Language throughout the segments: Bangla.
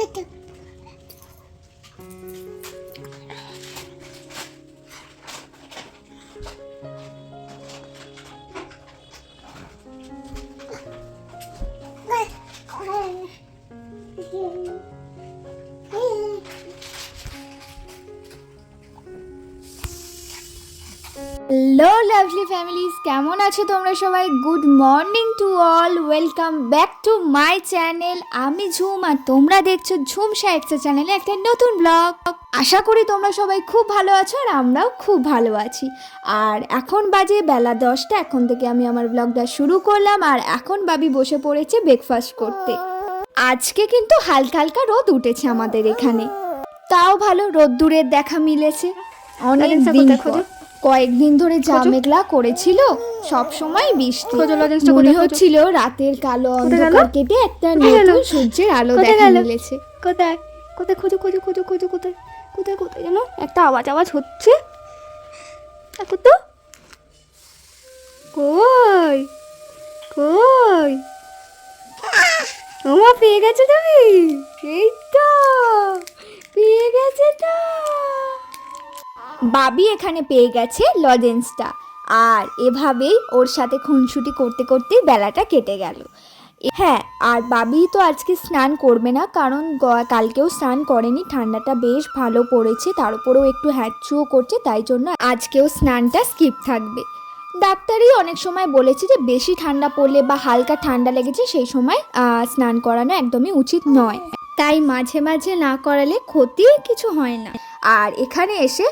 হ্যালো লাভলি ফ্যামিলিজ, কেমন আছো তোমরা সবাই? Good morning to all, welcome back to my channel. আমি ঝুম আর তোমরা দেখছো ঝুম সাহেবসা চ্যানেলে একটা নতুন ব্লগ। আশা করি তোমরা সবাই খুব ভালো আছো আর আমরাও খুব ভালো আছি। আর এখন বাজে বেলা 10টা। এখন থেকে আমি আমার ব্লগটা শুরু করলাম আর এখন বাবি বসে পড়েছে ব্রেকফাস্ট করতে। আজকে কিন্তু হালকা হালকা রোদ উঠেছে আমাদের এখানে, তাও ভালো রোদ্দুরের দেখা মিলেছে অনেক দিন পর। কয়েকদিন ধরে যা মেঘলা করেছিল, সব সময় বৃষ্টি, মনে হচ্ছিল রাতের কালো অন্ধকার কেটে একটা নতুন সূর্যের আলো দেখা মিলেছে। কোথায় কোথায় খোঁজো খোঁজো খোঁজো খোঁজো, কোথায় কোথায় কোথায় যেন একটা আওয়াজ হচ্ছে। দেখো তো, কই কই ওমা, পেয়ে গেছে তুমি? এই তো পেয়ে গেছে তো, বাবি এখানে পেয়ে গেছে লজেন্সটা। আর এভাবেই ওর সাথে খুনসুটি করতে করতে বেলাটা কেটে গেল। হ্যাঁ, আর বাবি তো আজকে স্নান করবে না, কারণ কালকেও স্নান করেনি, ঠান্ডাটা বেশ ভালো পড়েছে, তার উপরেও একটু হ্যাঁচুও করছে, তাই জন্য আজকেও স্নানটা স্কিপ থাকবে। ডাক্তারই অনেক সময় বলেছে যে বেশি ঠান্ডা পড়লে বা হালকা ঠান্ডা লেগেছে সেই সময় স্নান করানো একদমই উচিত নয়, তাই মাঝে মাঝে না করালে ক্ষতি কিছু হয় না। আর এখানে এসে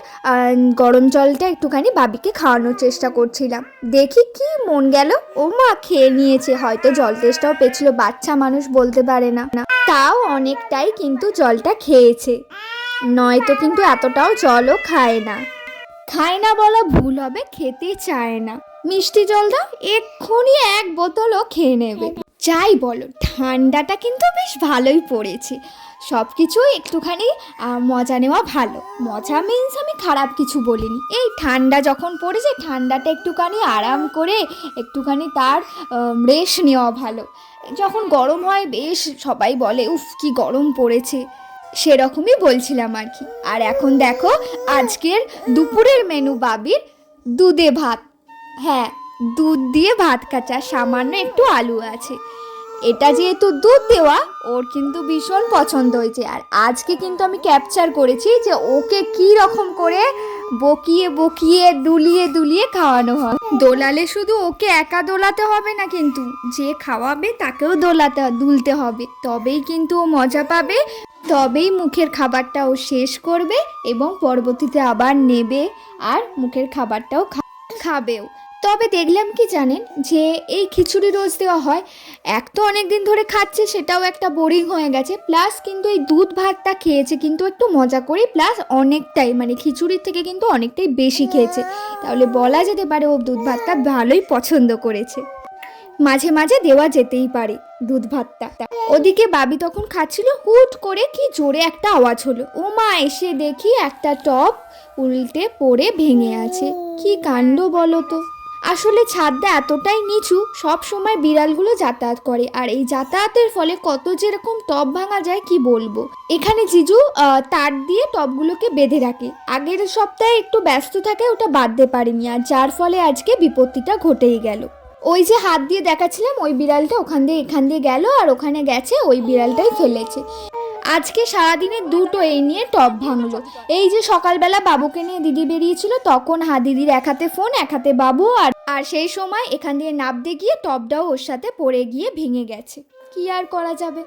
গরম জলটা একটুখানি বাবিকে খাওয়ানোর চেষ্টা করছিলাম, দেখি কি মন গেল, ও মা খেয়ে নিয়েছে। হয়তো জল তেষ্টাও পেয়েছিল, বাচ্চা মানুষ বলতে পারে না, তাও অনেকটাই কিন্তু জলটা খেয়েছে, নয়তো কিন্তু এতটাও জলও খায় না বলা ভুল হবে, খেতে চায় না। মিষ্টি জল দাও, এক্ষুনি এক বোতলও খেয়ে নেবে। যাই বলো, ঠান্ডাটা কিন্তু বেশ ভালোই পড়েছে। সব কিছু একটুখানি মজা নেওয়া ভালো। মজা মিন্স আমি খারাপ কিছু বলিনি। এই ঠান্ডা যখন পড়েছে, ঠান্ডাটা একটুখানি আরাম করে একটুখানি তার রেস্ট নেওয়া ভালো। যখন গরম হয় বেশ সবাই বলে উফ কি গরম পড়েছে, সেরকমই বলছিলাম আর কি। আর এখন দেখো আজকের দুপুরের মেনু বাবির দুধে ভাত। হ্যাঁ, দুধ দিয়ে ভাত কাঁচা, সামান্য একটু আলু আছে। এটা যেহেতু দুধ দেওয়া, ওর কিন্তু ভীষণ পছন্দ হয়েছে। আর আজকে কিন্তু আমি ক্যাপচার করেছি যে ওকে কি রকম করে বকিয়ে বকিয়ে দুলিয়ে দুলিয়ে খাওয়ানো হয়। দোলালে শুধু ওকে একা দোলাতে হবে না, কিন্তু যে খাওয়াবে তাকেও দুলতে হবে, তবেই কিন্তু ও মজা পাবে, তবেই মুখের খাবারটা ও শেষ করবে এবং পরবর্তীতে আবার নেবে আর মুখের খাবারটাও খাবেও। তবে দেখলাম কি জানেন, যে এই খিচুড়ি রোজ দেওয়া হয়, এক তো অনেক দিন ধরে খাচ্ছে, সেটাও একটা বোরিং হয়ে গেছে, প্লাস কিন্তু এই দুধ ভাতটা খেয়েছে কিন্তু একটু মজা করে, প্লাস অনেকটাই মানে খিচুড়ির থেকে কিন্তু অনেকটাই বেশি খেয়েছে, তাহলে বলা যেতে পারে ও দুধ ভাতটা ভালোই পছন্দ করেছে। মাঝে মাঝে দেওয়া যেতেই পারে দুধ ভাতটা। ওদিকে বাবি তখন খাচ্ছিল, হুট করে কি জোরে একটা আওয়াজ হলো, ও মা এসে দেখি একটা টব উল্টে পড়ে ভেঙে আছে। কি কাণ্ড বলো তো। আসলে ছাদটা এতটাই নিচু, সব সময় বিড়ালগুলো যাতায়াত করে, আর এই যাতায়াতের ফলে কত যেরকম টব ভাঙা যায় কি বলবো। এখানে জিজু তার দিয়ে টবগুলোকে বেঁধে রাখে, আগের সপ্তাহে একটু ব্যস্ত থাকে, ওটা বাঁধতে পারেনি, আর যার ফলে আজকে বিপত্তিটা ঘটেই গেল। ওই যে হাত দিয়ে দেখাচ্ছিলাম, ওই বিড়ালটা ওখান দিয়ে গেল, আর ওখানে গেছে ওই বিড়ালটাই ফেলেছে। আজকে সারাদিনে দুটো এই নিয়ে টব ভাঙলো। এই যে সকালবেলা বাবুকে নিয়ে দিদি বেরিয়েছিল, তখন দিদির এক হাতে ফোন এক হাতে বাবু, আর সেই সময় এখান দিয়ে নাবতে গিয়ে টবটাও ওর সাথে পড়ে গিয়ে ভেঙে গেছে। কি আর করা যাবে।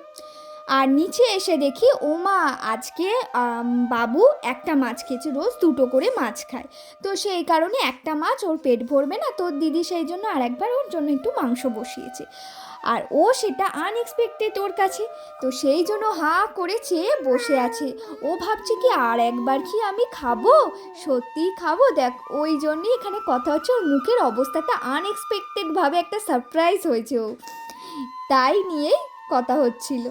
আর নিচে এসে দেখি ওমা আজকে বাবু একটা মাছ খেয়েছে, রোজ দুটো করে মাছ খায়, তো সেই কারণে একটা মাছ ওর পেট ভরবে না, তো দিদি সেই জন্য আর একবার ওর জন্য একটু মাংস বসিয়েছে। আর ও সেটা আনএক্সপেক্টেড ওর কাছে, তো সেই জন্য হাঁ করে চেয়ে বসে আছে। ও ভাবছে কি আর একবার কি আমি খাবো, সত্যিই খাবো। দেখ, ওই জন্যই এখানে কথা হচ্ছে, ওর মুখের অবস্থাটা আনএক্সপেক্টেডভাবে একটা সারপ্রাইজ হয়েছে ও, তাই নিয়েই কথা হচ্ছিল।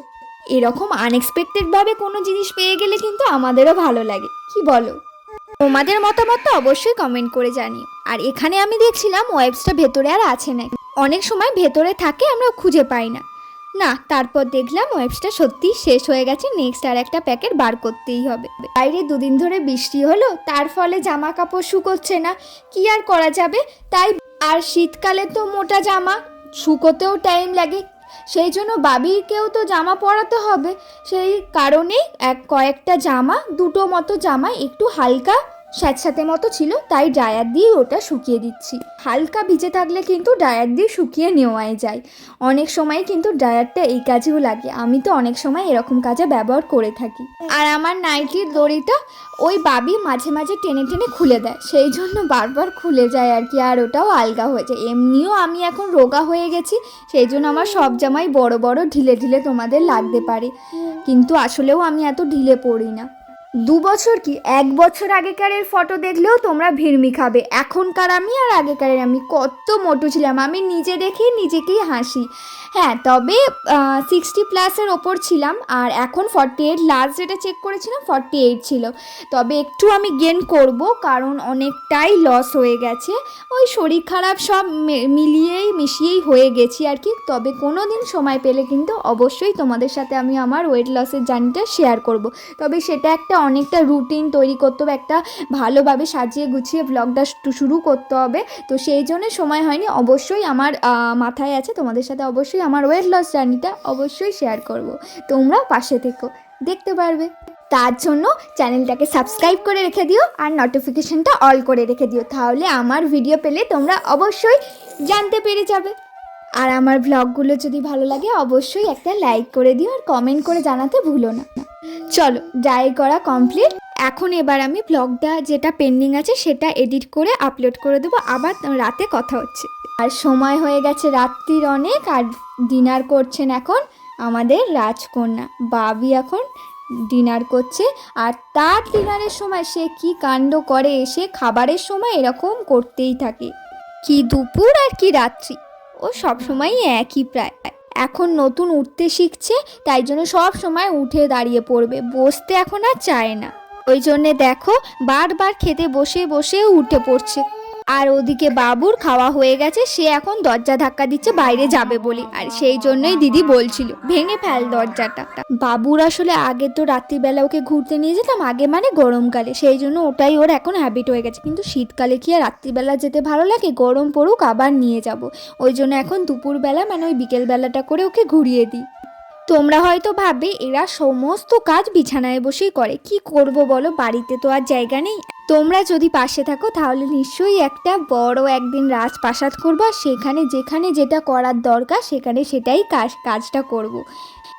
এরকম আনএক্সপেক্টেডভাবে কোনো জিনিস পেয়ে গেলে কিন্তু আমাদেরও ভালো লাগে, কি বলো? তোমাদের মতামত অবশ্যই কমেন্ট করে জানিও। আর এখানে আমি দেখছিলাম ওয়েবসটা ভেতরে আর আছে না, অনেক সময় ভেতরে থাকে আমরা খুঁজে পাই না, না, তারপর দেখলাম ওয়েবসটা সত্যি শেষ হয়ে গেছে, নেক্সট আর একটা প্যাকেট বার করতেই হবে। বাইরে দুদিন ধরে বৃষ্টি হলো, তার ফলে জামা কাপড় শুকোচ্ছে না, কি আর করা যাবে। তাই আর শীতকালে তো মোটা জামা শুকোতেও টাইম লাগে, সেই জন্য বাবিকেও তো জামা পরাতে হবে। সেই কারণেই কয়েকটা জামা, দুটো মতো জামা একটু হালকা স্যাঁতস্যাঁতে মতো ছিল, তাই ড্রায়ার দিয়ে ওটা শুকিয়ে দিচ্ছি। হালকা ভিজে থাকলে কিন্তু ড্রায়ার দিয়ে শুকিয়ে নেওয়াই যায়। অনেক সময় কিন্তু ড্রায়ারটা এই কাজেও লাগে, আমি তো অনেক সময় এরকম কাজে ব্যবহার করে থাকি। আর আমার নাইটির দড়িটা ওই বাবি মাঝে মাঝে টেনে টেনে খুলে দেয়, সেই জন্য বারবার খুলে যায় আর কি, আর ওটাও আলগা হয়ে যায়। এমনিও আমি এখন রোগা হয়ে গেছি, সেই জন্য আমার সব জামাই বড় বড় ঢিলে ঢিলে তোমাদের লাগতে পারে, কিন্তু আসলেও আমি এত ঢিলে পড়ি না। 2 বছর কি 1 বছর আগেকারের ফটো দেখলেও তোমরা ভিড়মি খাবে। এখনকার আমি আর আগেকারের আমি কত মোটু ছিলাম, আমি নিজে দেখে নিজেকেই হাসি। হ্যাঁ, তবে 60+ ওপর ছিলাম, আর এখন 48, লাস্ট যেটা চেক করেছিলাম 48 ছিল। তবে একটু আমি গেন করব, কারণ অনেকটাই লস হয়ে গেছে, ওই শরীর খারাপ সব মিশিয়েই হয়ে গেছি আর কি। তবে কোনো দিন সময় পেলে কিন্তু অবশ্যই তোমাদের সাথে আমি আমার ওয়েট লসের জার্নিটা শেয়ার করব। তবে সেটা একটা অনেকটা রুটিন তৈরি করতে হবে, একটা ভালোভাবে সাজিয়ে গুছিয়ে ব্লগটা শুরু করতে হবে, তো সেই জন্য সময় হয়নি। অবশ্যই আমার মাথায় আছে তোমাদের সাথে অবশ্যই আমার ওয়েট লস জার্নিটা অবশ্যই শেয়ার করব, তোমরা পাশে থেকো, দেখতে পারবে। তার জন্য চ্যানেলটাকে সাবস্ক্রাইব করে রেখে দিও আর নোটিফিকেশনটা অল করে রেখে দিও, তাহলে আমার ভিডিও পেলে তোমরা অবশ্যই জানতে পেরে যাবে। আর আমার ব্লগগুলো যদি ভালো লাগে অবশ্যই একটা লাইক করে দিও আর কমেন্ট করে জানাতে ভুলো না। চলো, ড্রাই করা কমপ্লিট। এখন এবার আমি ব্লগটা যেটা পেন্ডিং আছে সেটা এডিট করে আপলোড করে দেবো, আবার রাতে কথা হচ্ছে। আর সময় হয়ে গেছে রাত্রির অনেক, আর ডিনার করছেন এখন আমাদের রাজকন্যা বাবি, এখন ডিনার করছে। আর তার ডিনারের সময় সে কি কাণ্ড করে, এসে খাবারের সময় এরকম করতেই থাকে, কি দুপুর আর কি রাত্রি, ও সবসময়ই একই প্রায়। এখন নতুন উঠতে শিখছে, তাই জন্য সব সময় উঠে দাঁড়িয়ে পড়বে, বসতে এখন আর চায় না। ওই জন্যে দেখো বারবার খেতে বসে বসেও উঠে পড়ছে। আর ওদিকে বাবুর খাওয়া হয়ে গেছে, সে এখন দরজা ধাক্কা দিচ্ছে বাইরে যাবে বলে, আর সেই জন্যই দিদি বলছিল ভেঙে ফেল দরজাটা। বাবুর আসলে আগে তো রাত্রিবেলা ওকে ঘুরতে নিয়ে যেতাম, আগে মানে গরমকালে, সেই জন্য ওটাই ওর এখন হ্যাবিট হয়ে গেছে। কিন্তু শীতকালে কি আর রাত্রিবেলা যেতে ভালো লাগে, গরম পড়ুক আবার নিয়ে যাব, ওই জন্য এখন দুপুরবেলা মানে ওই বিকেলবেলাটা করে ওকে ঘুরিয়ে দিই। তোমরা হয়তো ভাববে এরা সমস্ত কাজ বিছানায় বসেই করে, কি করব বলো, বাড়িতে তো আর জায়গা নেই। তোমরা যদি পাশে থাকো তাহলে নিশ্চয়ই একটা বড় একদিন রাজপ্রাসাদ করবো, আর সেখানে যেখানে যেটা করার দরকার সেখানে সেটাই কাজটা করব।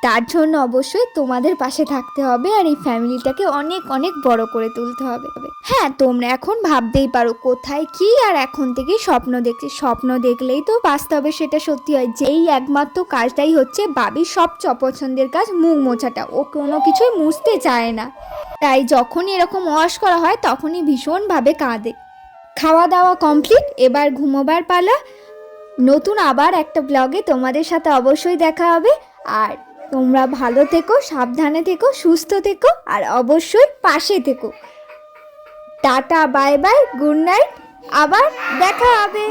তার জন্য অবশ্যই তোমাদের পাশে থাকতে হবে, আর এই ফ্যামিলিটাকে অনেক অনেক বড় করে তুলতে হবে। হ্যাঁ, তোমরা এখন ভাবতেই পারো কোথায় কি, আর এখন থেকেই স্বপ্ন দেখছি, স্বপ্ন দেখলেই তো বাস্তবে সেটা সত্যি হয়। যেই একমাত্র কাজটাই হচ্ছে বাবির সবচেয়ে অপছন্দের কাজ, মুখ মোছাটা, ও কোনো কিছুই মুছতে চায় না, তাই যখনই এরকম ওয়াশ করা হয় তখনই ভীষণভাবে কাঁদে। খাওয়া দাওয়া কমপ্লিট, এবার ঘুমোবার পালা। নতুন আবার একটা ব্লগে তোমাদের সাথে অবশ্যই দেখা হবে। আর তোমরা ভালো থেকো, সাবধানে থেকো, সুস্থ থেকো, আর অবশ্যই পাশে থেকো। Tata, bye bye, good night, আবার দেখা হবে।